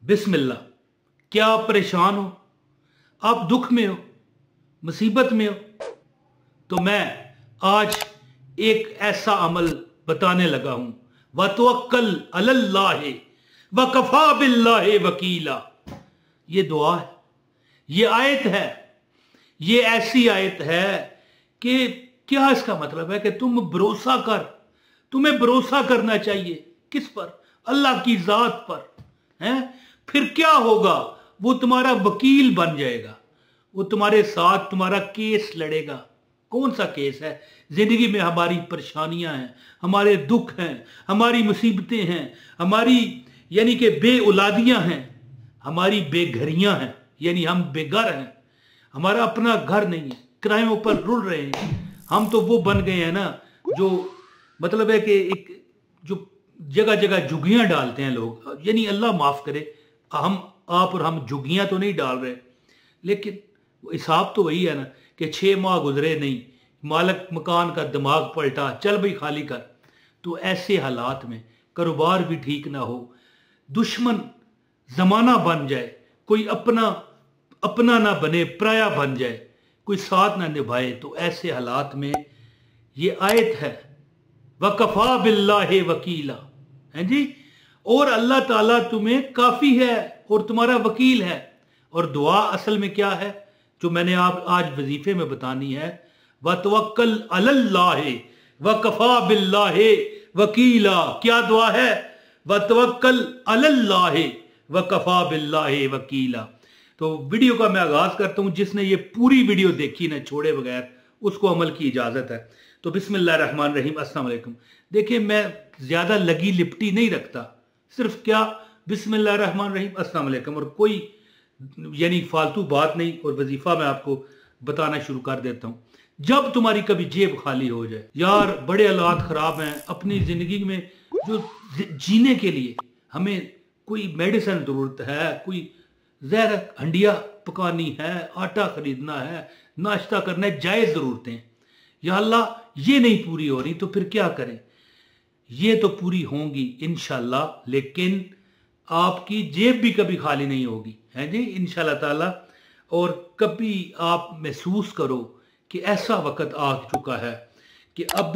बिस्मिल्लाह। क्या आप परेशान हो, आप दुख में हो, मुसीबत में हो, तो मैं आज एक ऐसा अमल बताने लगा हूं। व तवक्कल अलल्लाह व कफा बिल्लाहि वकीला। ये दुआ है, ये आयत है, ये ऐसी आयत है कि क्या इसका मतलब है कि तुम भरोसा कर, तुम्हें भरोसा करना चाहिए किस पर? अल्लाह की जात पर है। फिर क्या होगा? वो तुम्हारा वकील बन जाएगा, वो तुम्हारे साथ तुम्हारा केस लड़ेगा। कौन सा केस है? जिंदगी में हमारी परेशानियां हैं, हमारे दुख हैं, हमारी मुसीबतें हैं, हमारी यानी कि बे औलादियां हैं, हमारी बेघरियां हैं, यानी हम बेघर हैं, हमारा अपना घर नहीं है, किरायों पर रुल रहे हैं। हम तो वो बन गए हैं ना, जो मतलब है कि एक जो जगह जगह झुग्गियां डालते हैं लोग, यानी अल्लाह माफ करे, हम आप और हम झुग्गियां तो नहीं डाल रहे, लेकिन हिसाब तो वही है ना कि 6 माह गुजरे नहीं, मालिक मकान का दिमाग पलटा, चल भाई खाली कर। तो ऐसे हालात में कारोबार भी ठीक ना हो, दुश्मन जमाना बन जाए, कोई अपना अपना ना बने, पराया बन जाए, कोई साथ ना निभाए, तो ऐसे हालात में ये आयत है वकफा बिल्लाहि वकीला, है जी। और अल्लाह ताला तुम्हें काफी है और तुम्हारा वकील है। और दुआ असल में क्या है जो मैंने आप आज वजीफे में बतानी है? व तवक्कल अलल्लाहि व कफा बिल्लाहि वकीला। क्या दुआ है? व तवक्कल अलल्लाहि व कफा बिल्लाहि वकीला। तो वीडियो का मैं आगाज करता हूं। जिसने ये पूरी वीडियो देखी ना छोड़े बगैर, उसको अमल की इजाजत है। तो बिस्मिल्लाह रहमान रहीम, अस्सलाम वालेकुम। देखिए, मैं ज्यादा लगी लिपटी नहीं रखता, सिर्फ क्या बिस्मिल्लाह रहमान रहीम अस्सलाम वालेकुम, और कोई यानी फालतू बात नहीं। और वजीफा मैं आपको बताना शुरू कर देता हूं। जब तुम्हारी कभी जेब खाली हो जाए, यार बड़े हालात खराब हैं अपनी जिंदगी में, जो जीने के लिए हमें कोई मेडिसिन जरूरत है, कोई जहर हंडिया पकानी है, आटा खरीदना है, नाश्ता करना है, जायज जरूरतें, या अल्लाह ये नहीं पूरी हो रही, तो फिर क्या करें? ये तो पूरी होंगी इंशाल्लाह, लेकिन आपकी जेब भी कभी खाली नहीं होगी, है जी, इंशाल्लाह ताला। और कभी आप महसूस करो कि ऐसा वक्त आ चुका है कि अब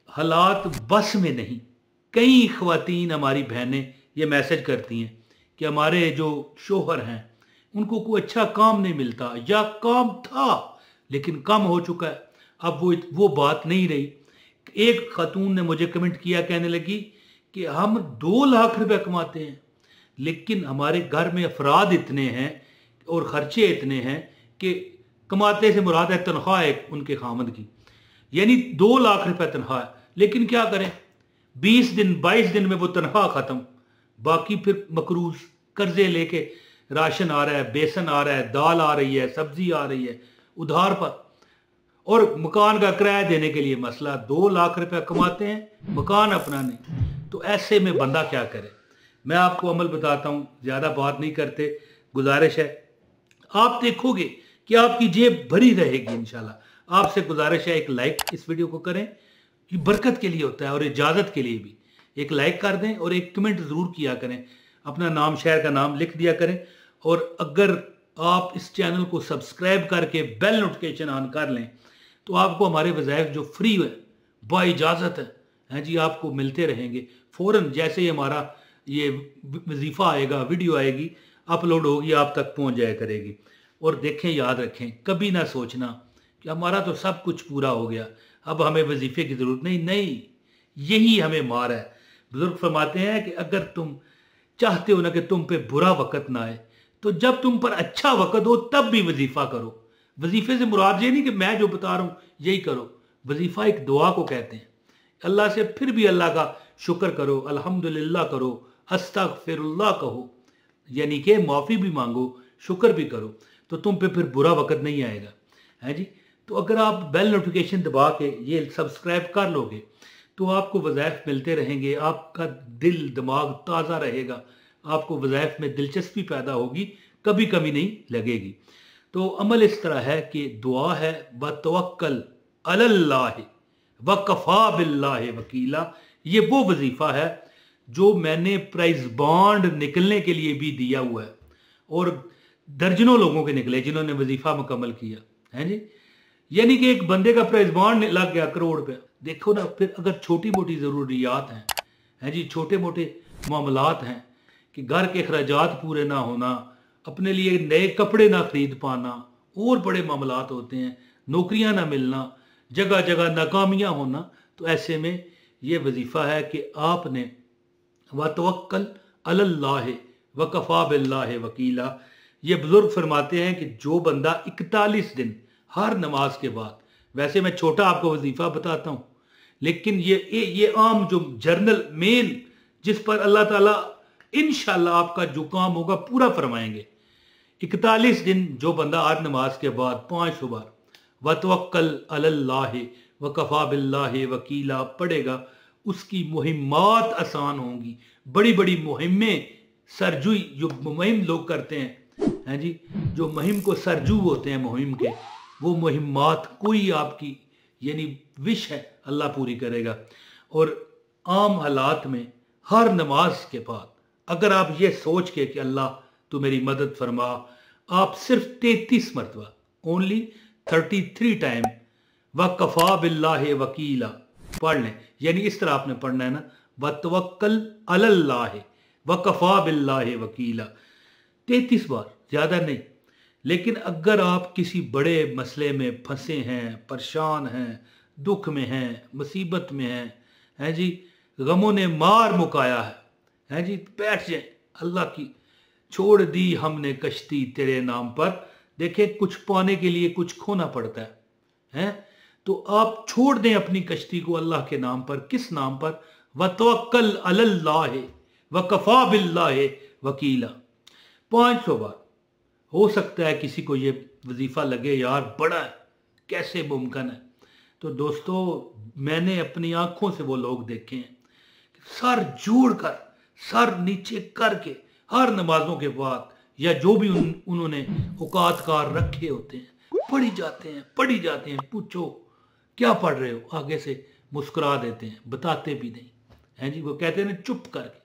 हालात बस में नहीं। कई ख्वातीन हमारी बहनें ये मैसेज करती हैं कि हमारे जो शोहर हैं उनको कोई अच्छा काम नहीं मिलता, या काम था लेकिन कम हो चुका है, अब वो बात नहीं रही। एक खातून ने मुझे कमेंट किया, कहने लगी कि हम 2 लाख रुपए कमाते हैं, लेकिन हमारे घर में अफराद इतने हैं और खर्चे इतने हैं कि कमाते से मुराद है तनख्वाह है उनके खामद की, यानी 2 लाख रुपए तनख्वाह है, लेकिन क्या करें, 20 दिन 22 दिन में वो तनख्वाह खत्म। बाकी फिर मकरूज कर्जे लेके राशन आ रहा है, बेसन आ रहा है, दाल आ रही है, सब्जी आ रही है उधार पर, और मकान का किराया देने के लिए मसला। 2 लाख रुपया कमाते हैं, मकान अपना नहीं, तो ऐसे में बंदा क्या करे? मैं आपको अमल बताता हूं, ज्यादा बात नहीं करते, गुजारिश है, आप देखोगे कि आपकी जेब भरी रहेगी इंशाल्लाह। आपसे गुजारिश है, एक लाइक इस वीडियो को करें, ये बरकत के लिए होता है और इजाजत के लिए भी। एक लाइक कर दें और एक कमेंट जरूर किया करें, अपना नाम शहर का नाम लिख दिया करें। और अगर आप इस चैनल को सब्सक्राइब करके बेल नोटिफिकेशन ऑन कर लें, तो आपको हमारे वज़ाइफ जो फ्री है बाइजाज़त है जी, आपको मिलते रहेंगे फ़ौरन। जैसे ही हमारा ये वजीफ़ा आएगा, वीडियो आएगी, अपलोड होगी, आप तक पहुंच जाया करेगी। और देखें, याद रखें, कभी ना सोचना कि हमारा तो सब कुछ पूरा हो गया, अब हमें वजीफ़े की ज़रूरत नहीं। नहीं, यही हमें मार है। बुजुर्ग फरमाते हैं कि अगर तुम चाहते हो ना कि तुम पे बुरा वक़्त ना आए, तो जब तुम पर अच्छा वक़्त हो तब भी वजीफ़ा करो। वजीफे से मुराद ये नहीं कि मैं जो बता रहा हूं यही करो, वजीफा एक दुआ को कहते हैं। अल्लाह से फिर भी अल्लाह का शुक्र करो, अल्हम्दुलिल्लाह करो, अस्तगफिरुल्लाह कहो, यानी कि माफ़ी भी मांगो, शुक्र भी करो, तो तुम पे फिर बुरा वक़्त नहीं आएगा, है जी। तो अगर आप बेल नोटिफिकेशन दबा के ये सब्सक्राइब कर लोगे, तो आपको वज़ाइफ मिलते रहेंगे, आपका दिल दिमाग ताज़ा रहेगा, आपको वज़ाइफ में दिलचस्पी पैदा होगी, कभी कमी नहीं लगेगी। तो अमल इस तरह है कि दुआ है व तवक्कल अलल्लाह व कफ़ा बिल्लाहि वकीला। ये वो वजीफ़ा है जो मैंने प्राइज बॉन्ड निकलने के लिए भी दिया हुआ है, और दर्जनों लोगों के निकले जिन्होंने वजीफा मुकम्मल किया है जी। यानी कि एक बंदे का प्राइज बॉन्ड लग गया करोड़ रुपया। देखो ना, फिर अगर छोटी मोटी ज़रूरियात हैं जी, छोटे मोटे मामलात हैं कि घर के अखराजात पूरे ना होना, अपने लिए नए कपड़े ना खरीद पाना, और बड़े मामलात होते हैं, नौकरियां ना मिलना, जगह जगह नाकामियां होना, तो ऐसे में ये वजीफ़ा है कि आपने व तवक्कल अलल्लाह व कफ़ा बिल्लाह वकीला। ये बुजुर्ग फरमाते हैं कि जो बंदा 41 दिन हर नमाज के बाद, वैसे मैं छोटा आपको वजीफ़ा बताता हूँ, लेकिन ये आम जो जर्नल मेन जिस पर अल्लाह ताला इंशाल्लाह आपका जो काम होगा पूरा फरमाएंगे। 41 दिन जो बंदा हर नमाज के बाद 500 बार व तवक्कल अलल्लाह व कफ़ा बिल्लाह वकीला पढ़ेगा, उसकी मुहिम्मात आसान होंगी। बड़ी बड़ी मुहिमें सरजुई जो मुहिम लोग करते हैं जी, जो मुहिम को सरजू होते हैं मुहिम के, वो मुहिम्मात कोई आपकी यानी विश है अल्लाह पूरी करेगा। और आम हालात में हर नमाज के बाद अगर आप ये सोच के कि अल्लाह तू मेरी मदद फरमा, आप सिर्फ 33 मरतबा, ओनली 33 टाइम व कफ़ा बिल्लाह वकीला पढ़ लें। यानी इस तरह आपने पढ़ना है ना, व तवक्कल अलल्लाह व कफ़ा बिल्लाह वकीला, 33 बार, ज़्यादा नहीं। लेकिन अगर आप किसी बड़े मसले में फंसे हैं, परेशान हैं, दुख में हैं, मुसीबत में हैं जी, गमों ने मार मुकाया है जी, बैठ जाए, अल्लाह की छोड़ दी हमने कश्ती तेरे नाम पर। देखें, कुछ पाने के लिए कुछ खोना पड़ता है तो आप छोड़ दें अपनी कश्ती को अल्लाह के नाम पर। किस नाम पर? व तवक्कल अलल्लाह व कफ़ा बिल्लाह वकीला, 500 बार। हो सकता है किसी को ये वजीफ़ा लगे यार बड़ा है, कैसे मुमकिन है? तो दोस्तों, मैंने अपनी आंखों से वो लोग देखे हैं, सर जोड़ कर, सर नीचे करके हर नमाजों के बाद, या जो भी उन्होंने औकात कार रखे होते हैं, पढ़ी जाते हैं। पूछो क्या पढ़ रहे हो, आगे से मुस्कुरा देते हैं, बताते भी नहीं है जी। वो कहते हैं ना चुप करके।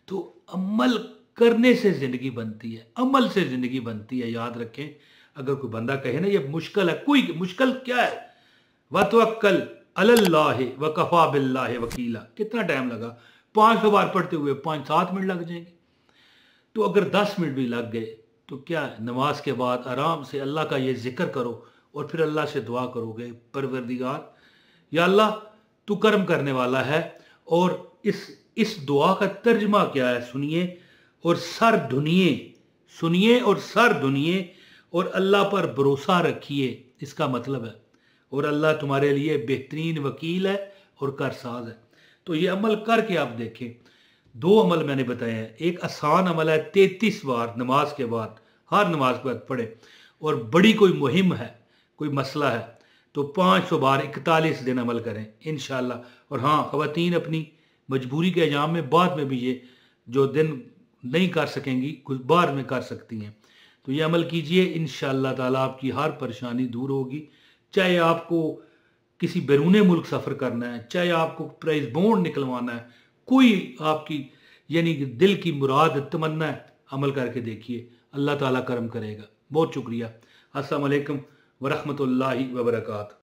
तो अमल करने से जिंदगी बनती है, अमल से जिंदगी बनती है, याद रखें। अगर कोई बंदा कहे ना ये मुश्किल है, कोई मुश्किल क्या है? व तवक्कल अलल्लाह व कफ़ा बिल्लाह वकीला, कितना टाइम लगा? 500 बार पढ़ते हुए 5-7 मिनट लग जाएंगे। तो अगर 10 मिनट भी लग गए तो क्या है, नमाज के बाद आराम से अल्लाह का ये जिक्र करो और फिर अल्लाह से दुआ करोगे, परवरदिगार या अल्लाह तू कर्म करने वाला है। और इस दुआ का तर्जमा क्या है सुनिए और सर धुनिए, सुनिए और सर धुनिए और अल्लाह पर भरोसा रखिए, इसका मतलब है। और अल्लाह तुम्हारे लिए बेहतरीन वकील है और कारसाज है। तो ये अमल करके आप देखें। 2 अमल मैंने बताए हैं। एक आसान अमल है, 33 बार नमाज के बाद, हर नमाज के बाद पढ़े। और बड़ी कोई मुहिम है, कोई मसला है, तो 500 बार 41 दिन अमल करें इंशाअल्लाह। और हाँ, ख़वातीन अपनी मजबूरी के अयाम में बाद में भी ये जो दिन नहीं कर सकेंगी, कुछ बाद में कर सकती हैं। तो ये अमल कीजिए, इंशाअल्लाह ताला आपकी हर परेशानी दूर होगी। चाहे आपको किसी बैरून मुल्क सफ़र करना है, चाहे आपको प्राइज बॉन्ड निकलवाना है, कोई आपकी यानी कि दिल की मुराद तमन्ना है, अमल करके देखिए, अल्लाह ताला करम करेगा। बहुत शुक्रिया। अस्सलाम वालेकुम व रहमतुल्लाहि व बरकातहू।